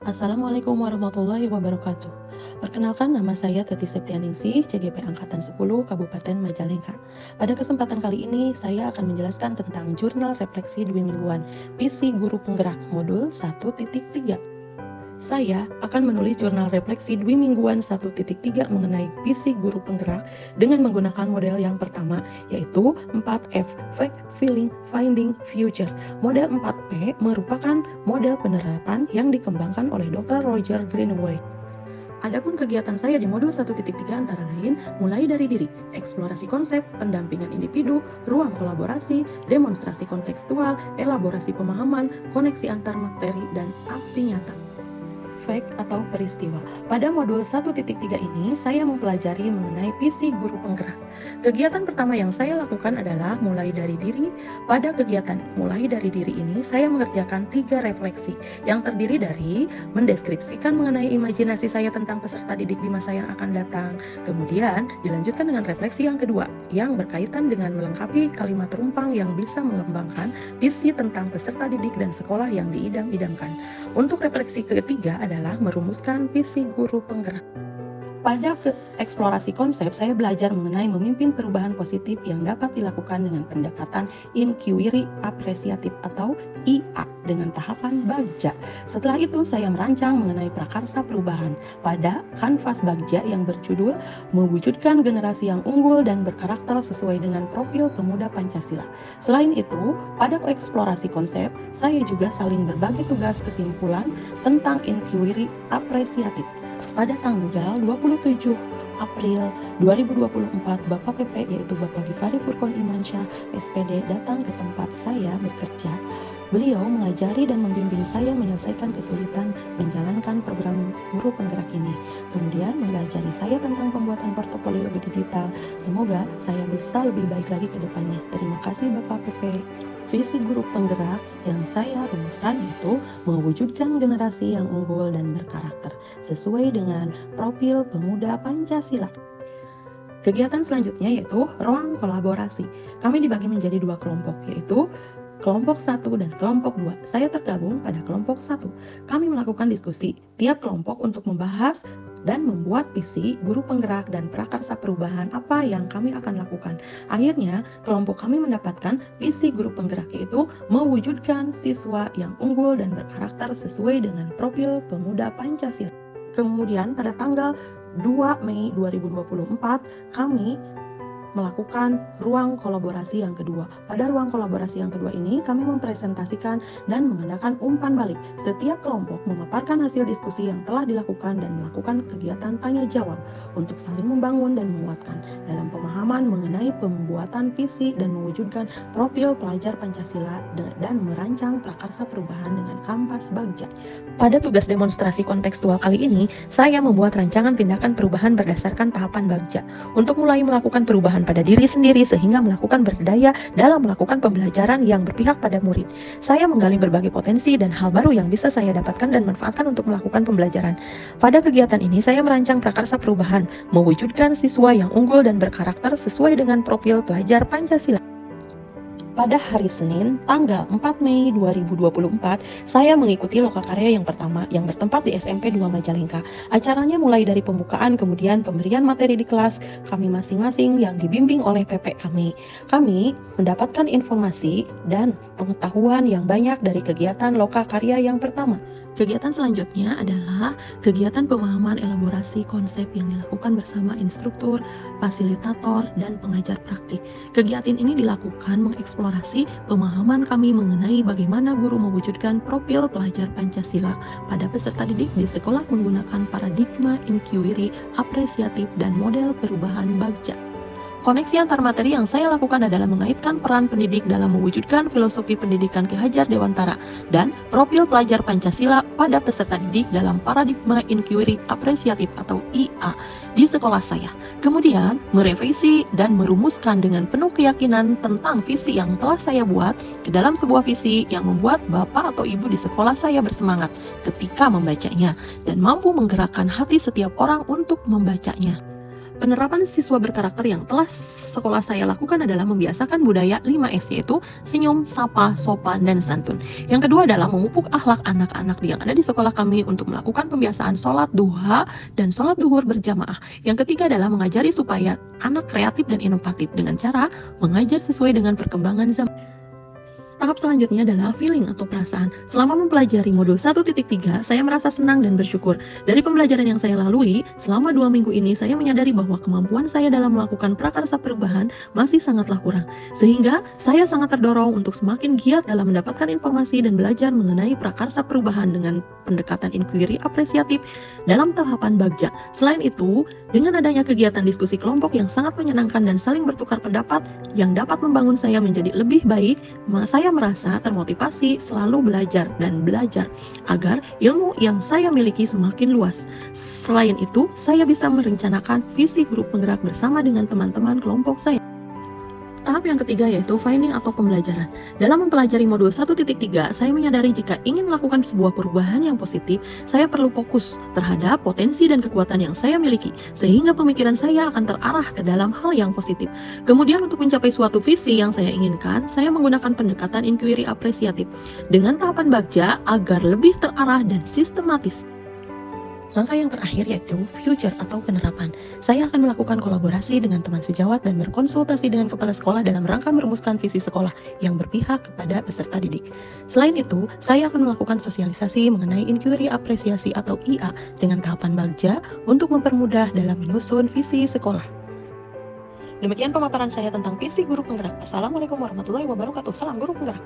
Assalamualaikum warahmatullahi wabarakatuh. Perkenalkan, nama saya Teti Septianingsih, CGP Angkatan 10 Kabupaten Majalengka. Pada kesempatan kali ini, saya akan menjelaskan tentang Jurnal Refleksi Dwi Mingguan PC Guru Penggerak Modul 1.3. Saya akan menulis jurnal refleksi Dwi Mingguan 1.3 mengenai PC Guru Penggerak dengan menggunakan model yang pertama, yaitu 4F, Fact, Feeling, Finding, Future. Model 4P merupakan model penerapan yang dikembangkan oleh Dr. Roger Greenaway. Adapun kegiatan saya di modul 1.3 antara lain mulai dari diri, eksplorasi konsep, pendampingan individu, ruang kolaborasi, demonstrasi kontekstual, elaborasi pemahaman, koneksi antar materi, dan aksi nyata. Fact atau peristiwa. Pada modul 1.3 ini, saya mempelajari mengenai PC Guru Penggerak. Kegiatan pertama yang saya lakukan adalah mulai dari diri. Pada kegiatan mulai dari diri ini, saya mengerjakan 3 refleksi yang terdiri dari mendeskripsikan mengenai imajinasi saya tentang peserta didik di masa yang akan datang. Kemudian dilanjutkan dengan refleksi yang kedua, yang berkaitan dengan melengkapi kalimat rumpang yang bisa mengembangkan visi tentang peserta didik dan sekolah yang diidam-idamkan. Untuk refleksi ketiga adalah merumuskan visi guru penggerak. Pada eksplorasi konsep, saya belajar mengenai memimpin perubahan positif yang dapat dilakukan dengan pendekatan inquiry apresiatif atau IA dengan tahapan Bagja. Setelah itu, saya merancang mengenai prakarsa perubahan pada kanvas Bagja yang berjudul Mewujudkan Generasi yang Unggul dan Berkarakter Sesuai dengan Profil Pemuda Pancasila. Selain itu, pada eksplorasi konsep, saya juga saling berbagi tugas kesimpulan tentang inquiry apresiatif. Pada tanggal 27 April 2024, Bapak PP yaitu Bapak Gifari Furkon Imansyah, SPD, datang ke tempat saya bekerja. Beliau mengajari dan membimbing saya menyelesaikan kesulitan menjalankan program guru penggerak ini. Kemudian mengajari saya tentang pembuatan portofolio digital. Semoga saya bisa lebih baik lagi ke depannya. Terima kasih Bapak PP. Visi guru penggerak yang saya rumuskan itu mewujudkan generasi yang unggul dan berkarakter sesuai dengan profil pemuda Pancasila. Kegiatan selanjutnya yaitu ruang kolaborasi. Kami dibagi menjadi 2 kelompok, yaitu kelompok 1 dan kelompok 2. Saya tergabung pada kelompok 1. Kami melakukan diskusi tiap kelompok untuk membahas dan membuat visi guru penggerak dan prakarsa perubahan apa yang kami akan lakukan. Akhirnya, kelompok kami mendapatkan visi guru penggerak, yaitu mewujudkan siswa yang unggul dan berkarakter sesuai dengan profil pemuda Pancasila. Kemudian pada tanggal 2 Mei 2024, kami melakukan ruang kolaborasi yang kedua. Pada ruang kolaborasi yang kedua ini, kami mempresentasikan dan mengadakan umpan balik. Setiap kelompok memaparkan hasil diskusi yang telah dilakukan dan melakukan kegiatan tanya jawab untuk saling membangun dan menguatkan dalam pemahaman mengenai pembuatan visi dan mewujudkan profil pelajar Pancasila dan merancang prakarsa perubahan dengan kanvas Bagja. Pada tugas demonstrasi kontekstual kali ini, saya membuat rancangan tindakan perubahan berdasarkan tahapan Bagja untuk mulai melakukan perubahan pada diri sendiri sehingga melakukan berdaya dalam melakukan pembelajaran yang berpihak pada murid. Saya menggali berbagai potensi dan hal baru yang bisa saya dapatkan dan manfaatkan untuk melakukan pembelajaran. Pada kegiatan ini, saya merancang prakarsa perubahan, mewujudkan siswa yang unggul dan berkarakter sesuai dengan profil pelajar Pancasila. Pada hari Senin, tanggal 4 Mei 2024, saya mengikuti lokakarya yang pertama yang bertempat di SMP 2 Majalengka. Acaranya mulai dari pembukaan, kemudian pemberian materi di kelas kami masing-masing yang dibimbing oleh PP kami. Kami mendapatkan informasi dan pengetahuan yang banyak dari kegiatan lokakarya yang pertama. Kegiatan selanjutnya adalah kegiatan pemahaman elaborasi konsep yang dilakukan bersama instruktur, fasilitator, dan pengajar praktik. Kegiatan ini dilakukan mengeksplorasi pemahaman kami mengenai bagaimana guru mewujudkan profil pelajar Pancasila pada peserta didik di sekolah menggunakan paradigma inquiry apresiatif dan model perubahan Bagja. Koneksi antar materi yang saya lakukan adalah mengaitkan peran pendidik dalam mewujudkan filosofi pendidikan Ki Hajar Dewantara dan profil pelajar Pancasila pada peserta didik dalam paradigma inquiry apresiatif atau IA di sekolah saya. Kemudian merevisi dan merumuskan dengan penuh keyakinan tentang visi yang telah saya buat ke dalam sebuah visi yang membuat bapak atau ibu di sekolah saya bersemangat ketika membacanya dan mampu menggerakkan hati setiap orang untuk membacanya. Penerapan siswa berkarakter yang telah sekolah saya lakukan adalah membiasakan budaya 5S, yaitu senyum, sapa, sopan, dan santun. Yang kedua adalah memupuk akhlak anak-anak yang ada di sekolah kami untuk melakukan pembiasaan sholat duha dan sholat duhur berjamaah. Yang ketiga adalah mengajari supaya anak kreatif dan inovatif dengan cara mengajar sesuai dengan perkembangan zaman. Tahap selanjutnya adalah feeling atau perasaan. Selama mempelajari modul 1.3, saya merasa senang dan bersyukur. Dari pembelajaran yang saya lalui, selama 2 minggu ini saya menyadari bahwa kemampuan saya dalam melakukan prakarsa perubahan masih sangatlah kurang. Sehingga saya sangat terdorong untuk semakin giat dalam mendapatkan informasi dan belajar mengenai prakarsa perubahan dengan pendekatan inquiry apresiatif dalam tahapan bagja. Selain itu, dengan adanya kegiatan diskusi kelompok yang sangat menyenangkan dan saling bertukar pendapat yang dapat membangun saya menjadi lebih baik, saya merasa termotivasi selalu belajar dan belajar agar ilmu yang saya miliki semakin luas. Selain itu, saya bisa merencanakan visi grup penggerak bersama dengan teman-teman kelompok saya. Tahap yang ketiga yaitu finding atau pembelajaran. Dalam mempelajari modul 1.3, saya menyadari jika ingin melakukan sebuah perubahan yang positif, saya perlu fokus terhadap potensi dan kekuatan yang saya miliki, sehingga pemikiran saya akan terarah ke dalam hal yang positif. Kemudian untuk mencapai suatu visi yang saya inginkan, saya menggunakan pendekatan inquiry apresiatif dengan tahapan bagja agar lebih terarah dan sistematis. Langkah yang terakhir yaitu future atau penerapan. Saya akan melakukan kolaborasi dengan teman sejawat dan berkonsultasi dengan kepala sekolah dalam rangka merumuskan visi sekolah yang berpihak kepada peserta didik. Selain itu, saya akan melakukan sosialisasi mengenai inquiry apresiasi atau IA dengan tahapan bagja untuk mempermudah dalam menyusun visi sekolah. Demikian pemaparan saya tentang visi guru penggerak. Assalamualaikum warahmatullahi wabarakatuh. Salam guru penggerak.